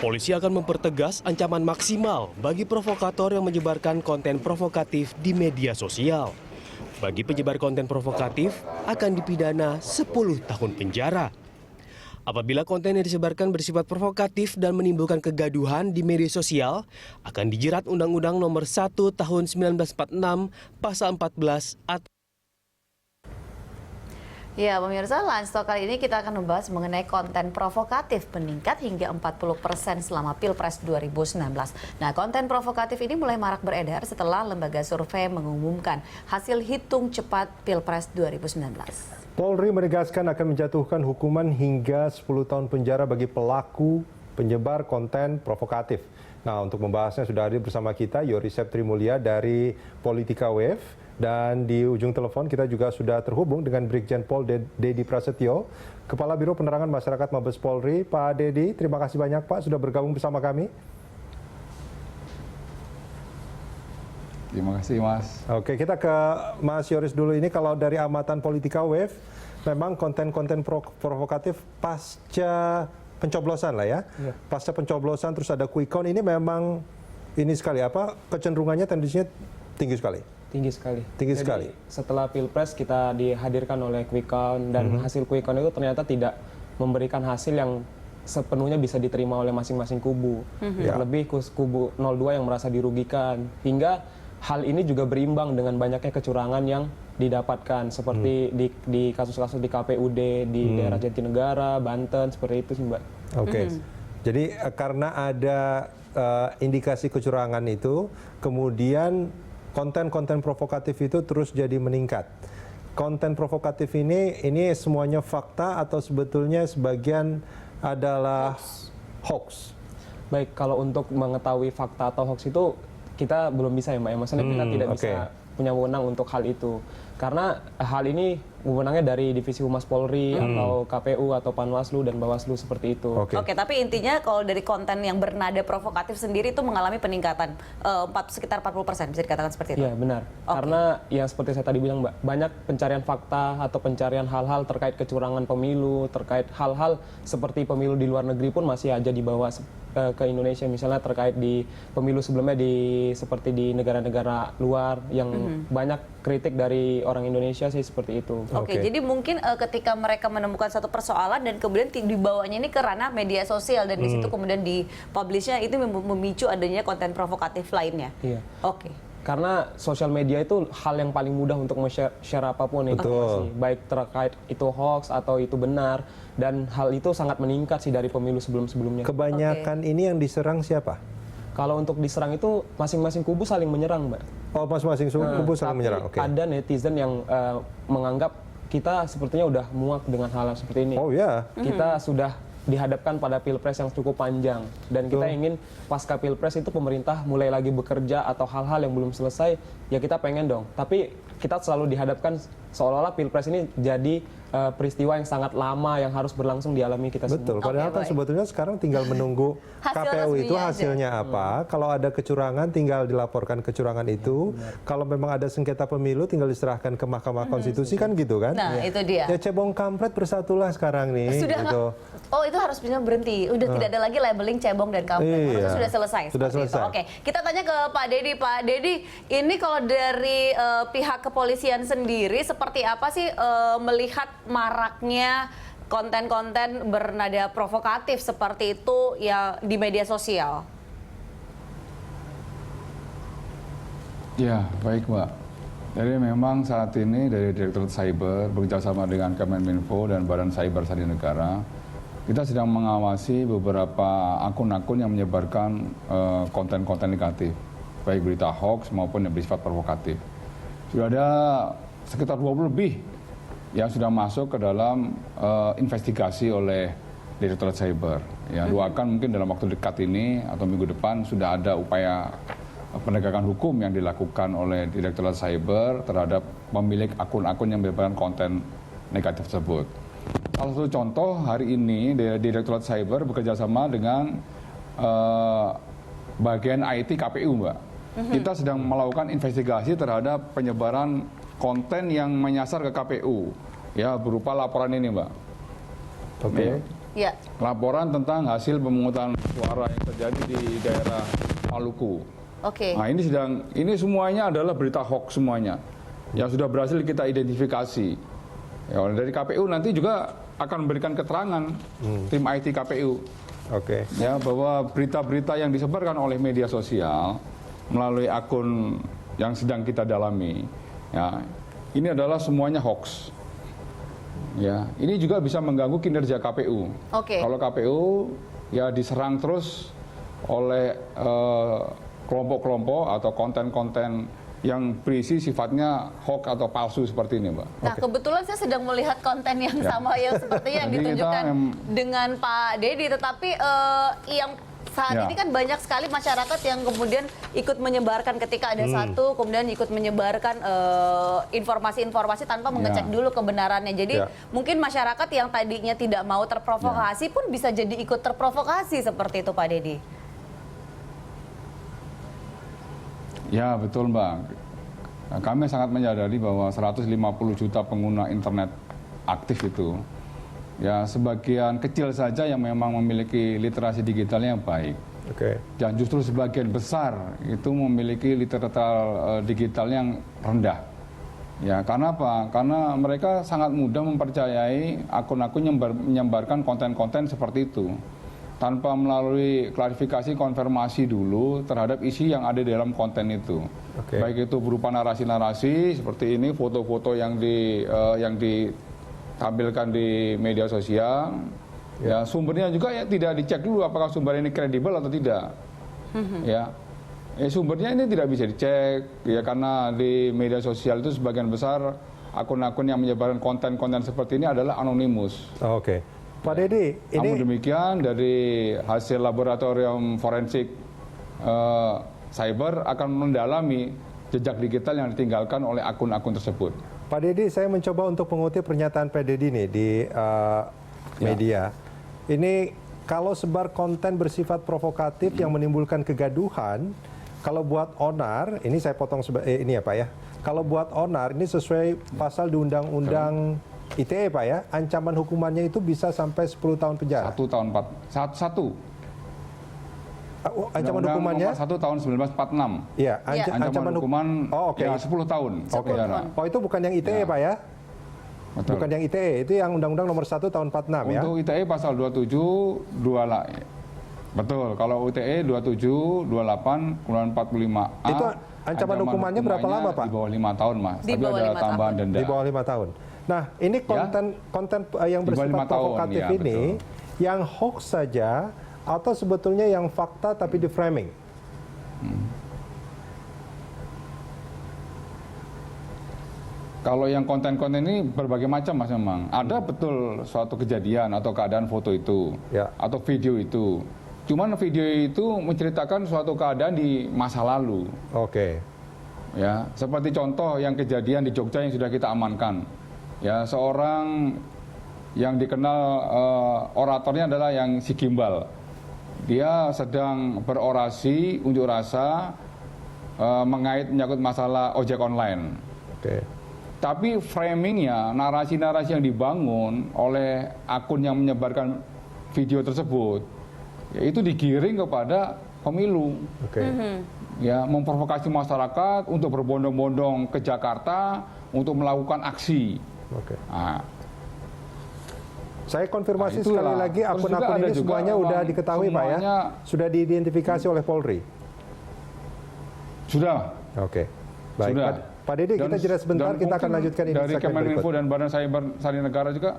Polisi akan mempertegas ancaman maksimal bagi provokator yang menyebarkan konten provokatif di media sosial. Bagi penyebar konten provokatif akan dipidana 10 tahun penjara. Apabila konten yang disebarkan bersifat provokatif dan menimbulkan kegaduhan di media sosial, akan dijerat Undang-Undang Nomor 1 Tahun 1946 Pasal 14 atau Ya, pemirsa, Lunch Talk kali ini kita akan membahas mengenai konten provokatif meningkat hingga 40% selama Pilpres 2019. Nah, konten provokatif ini mulai marak beredar setelah lembaga survei mengumumkan hasil hitung cepat Pilpres 2019. Polri menegaskan akan menjatuhkan hukuman hingga 10 tahun penjara bagi pelaku penyebar konten provokatif. Nah, untuk membahasnya sudah hadir bersama kita Yorisep Trimulya dari Politika Wave. Dan di ujung telepon kita juga sudah terhubung dengan Brigjen Pol Dedi Prasetyo, Kepala Biro Penerangan Masyarakat Mabes Polri. Pak Dedi, terima kasih banyak Pak sudah bergabung bersama kami. Terima kasih Mas. Oke, kita ke Mas Yoris dulu. Ini kalau dari amatan Politika Wave, memang konten-konten provokatif pasca pencoblosan lah ya. Pasca pencoblosan terus ada quick count, ini memang ini sekali apa kecenderungannya tendensinya tinggi sekali. Tinggi sekali. Tinggi Jadi, sekali. setelah Pilpres kita dihadirkan oleh quick count dan hasil quick count itu ternyata tidak memberikan hasil yang sepenuhnya bisa diterima oleh masing-masing kubu. Terlebih kubu 02 yang merasa dirugikan. Hingga hal ini juga berimbang dengan banyaknya kecurangan yang didapatkan seperti di kasus-kasus di KPUD di daerah Jatinegara, Banten, seperti itu sih Mbak. Oke. Jadi karena ada indikasi kecurangan itu, kemudian konten-konten provokatif itu terus jadi meningkat. Konten provokatif ini semuanya fakta atau sebetulnya sebagian adalah hoax? Baik, kalau untuk mengetahui fakta atau hoax itu kita belum bisa ya Mbak. Maksudnya kita tidak bisa punya wewenang untuk hal itu. Karena hal ini wewenangnya dari Divisi Humas Polri atau KPU atau Panwaslu dan Bawaslu seperti itu. Oke, tapi intinya kalau dari konten yang bernada provokatif sendiri itu mengalami peningkatan sekitar 40%, bisa dikatakan seperti itu? Iya, benar. Karena yang seperti saya tadi bilang Mbak, banyak pencarian fakta atau pencarian hal-hal terkait kecurangan pemilu, terkait hal-hal seperti pemilu di luar negeri pun masih aja dibawa ke Indonesia, misalnya terkait di pemilu sebelumnya seperti di negara-negara luar yang banyak kritik dari orang Indonesia sih seperti itu. Oke, jadi mungkin ketika mereka menemukan satu persoalan dan kemudian dibawanya ini ke ranah media sosial dan di situ kemudian dipublishnya itu memicu adanya konten provokatif lainnya. Iya. Oke. Karena sosial media itu hal yang paling mudah untuk share apapun informasi, baik terkait itu hoax atau itu benar, dan hal itu sangat meningkat sih dari pemilu sebelum-sebelumnya. Kebanyakan ini yang diserang siapa? Kalau untuk diserang itu masing-masing kubu saling menyerang, Mbak. Oh, masing-masing kubu saling menyerang. Oke. Ada netizen yang menganggap kita sepertinya udah muak dengan hal seperti ini. Oh ya. Kita sudah dihadapkan pada pilpres yang cukup panjang dan kita ingin pasca pilpres itu pemerintah mulai lagi bekerja atau hal-hal yang belum selesai, ya kita pengen dong. Tapi kita selalu dihadapkan seolah-olah pilpres ini jadi peristiwa yang sangat lama yang harus berlangsung dialami kita semua. Betul, padahal kan sebetulnya sekarang tinggal menunggu KPU itu hasilnya apa. Kalau ada kecurangan tinggal dilaporkan kecurangan itu. Kalau memang ada sengketa pemilu tinggal diserahkan ke Mahkamah Konstitusi kan gitu kan. Nah, itu dia. Ya cebong kampret bersatulah sekarang nih. Sudah gitu. Oh, itu harus bisa berhenti. Udah tidak ada lagi labeling cebong dan kampret. Itu sudah selesai. Sudah selesai. Oke, kita tanya ke Pak Dedi. Pak Dedi, ini kalau dari pihak kepolisian sendiri seperti apa sih melihat maraknya konten-konten bernada provokatif seperti itu ya di media sosial? Ya, baik Mbak. Jadi memang saat ini dari Direktorat Cyber bekerjasama dengan Kemenminfo dan Badan Cyber Sandi Negara, kita sedang mengawasi beberapa akun-akun yang menyebarkan konten-konten negatif, baik berita hoax maupun yang bersifat provokatif. Sudah ada sekitar 20 lebih yang sudah masuk ke dalam investigasi oleh Direktorat Cyber. Ya, doakan mungkin dalam waktu dekat ini atau minggu depan sudah ada upaya penegakan hukum yang dilakukan oleh Direktorat Cyber terhadap pemilik akun-akun yang menyebarkan konten negatif tersebut. Salah satu contoh hari ini Direktorat Cyber bekerjasama dengan bagian IT KPU, Mbak. Kita sedang melakukan investigasi terhadap penyebaran konten yang menyasar ke KPU, ya berupa laporan ini, Mbak. Oke. Ya. Laporan tentang hasil pemungutan suara yang terjadi di daerah Maluku. Oke. Nah, ini semuanya adalah berita hoax semuanya yang sudah berhasil kita identifikasi. Ya, dari KPU nanti juga akan memberikan keterangan tim IT KPU. Oke. Ya, bahwa berita-berita yang disebarkan oleh media sosial melalui akun yang sedang kita dalami, ya, ini adalah semuanya hoax. Ya, ini juga bisa mengganggu kinerja KPU. Oke. Kalau KPU ya diserang terus oleh kelompok-kelompok atau konten-konten yang berisi sifatnya hoax atau palsu seperti ini, Mbak. Nah, kebetulan saya sedang melihat konten yang sama yang seperti yang Jadi ditunjukkan dengan Pak Dedi, tetapi yang saat ini kan banyak sekali masyarakat yang kemudian ikut menyebarkan ketika ada satu, kemudian ikut menyebarkan informasi-informasi tanpa mengecek dulu kebenarannya. Jadi mungkin masyarakat yang tadinya tidak mau terprovokasi pun bisa jadi ikut terprovokasi seperti itu, Pak Dedi. Ya, betul, Mbak. Kami sangat menyadari bahwa 150 juta pengguna internet aktif itu, ya sebagian kecil saja yang memang memiliki literasi digitalnya yang baik. Oke. Dan justru sebagian besar itu memiliki literasi digital yang rendah. Ya, karena apa? Karena mereka sangat mudah mempercayai akun-akun yang menyebarkan konten-konten seperti itu, tanpa melalui klarifikasi konfirmasi dulu terhadap isi yang ada di dalam konten itu. Oke. Baik itu berupa narasi-narasi seperti ini, foto-foto yang ditampilkan di media sosial. Ya, sumbernya juga ya tidak dicek dulu apakah sumber ini kredibel atau tidak. Ya. Sumbernya ini tidak bisa dicek ya, karena di media sosial itu sebagian besar akun-akun yang menyebarkan konten-konten seperti ini adalah anonimus. Oke. Pak Dedi, ini namun demikian dari hasil laboratorium forensik cyber akan mendalami jejak digital yang ditinggalkan oleh akun-akun tersebut. Pak Dedi, saya mencoba untuk mengutip pernyataan Pak Dedi nih di media. Ini kalau sebar konten bersifat provokatif yang menimbulkan kegaduhan, kalau buat onar, ini saya potong ini ya Pak ya. Kalau buat onar, ini sesuai pasal di Undang-Undang ITE Pak ya, ancaman hukumannya itu bisa sampai 10 tahun penjara. 1 tahun 1. Ancaman hukumannya? 1 tahun 1946. Iya, ancaman hukuman ya 10 tahun. penjara. Oh, itu bukan yang ITE Pak ya? Betul. Bukan yang ITE, itu yang Undang-Undang nomor 1 tahun 46 ya? Untuk ITE pasal 27, 28. Betul, kalau ITE 27, 28, kemudian 45A. Itu ancaman hukumannya berapa lama Pak? Di bawah 5 tahun Mas, Di tapi bawah ada 5 tambahan tahun. denda. Di bawah 5 tahun. Nah, ini konten yang Di bawah bersifat 5 tahun, provokatif ya, ini, betul. yang hoax saja atau sebetulnya yang fakta tapi di framing? Kalau yang konten-konten ini berbagai macam Mas memang. Ada betul suatu kejadian atau keadaan foto itu atau video itu. Cuman video itu menceritakan suatu keadaan di masa lalu. Oke. Ya, seperti contoh yang kejadian di Jogja yang sudah kita amankan. Ya, seorang yang dikenal oratornya adalah yang si Gimbal. Dia sedang berorasi unjuk rasa menyangkut masalah ojek online. Oke. Tapi framingnya, narasi-narasi yang dibangun oleh akun yang menyebarkan video tersebut, ya itu digiring kepada pemilu. Oke. Ya, memprovokasi masyarakat untuk berbondong-bondong ke Jakarta untuk melakukan aksi. Oke. Nah, Saya konfirmasi itulah. sekali lagi, Terus juga akun-akun ada ini juga semuanya udah diketahui Pak ya? Sudah diidentifikasi oleh Polri? Sudah. Oke. Baik. Sudah. Pak Dedi, kita jeda sebentar, kita akan lanjutkan ini dari segmen Kemenminfo berikut. dan Badan Cyber Sandi Negara juga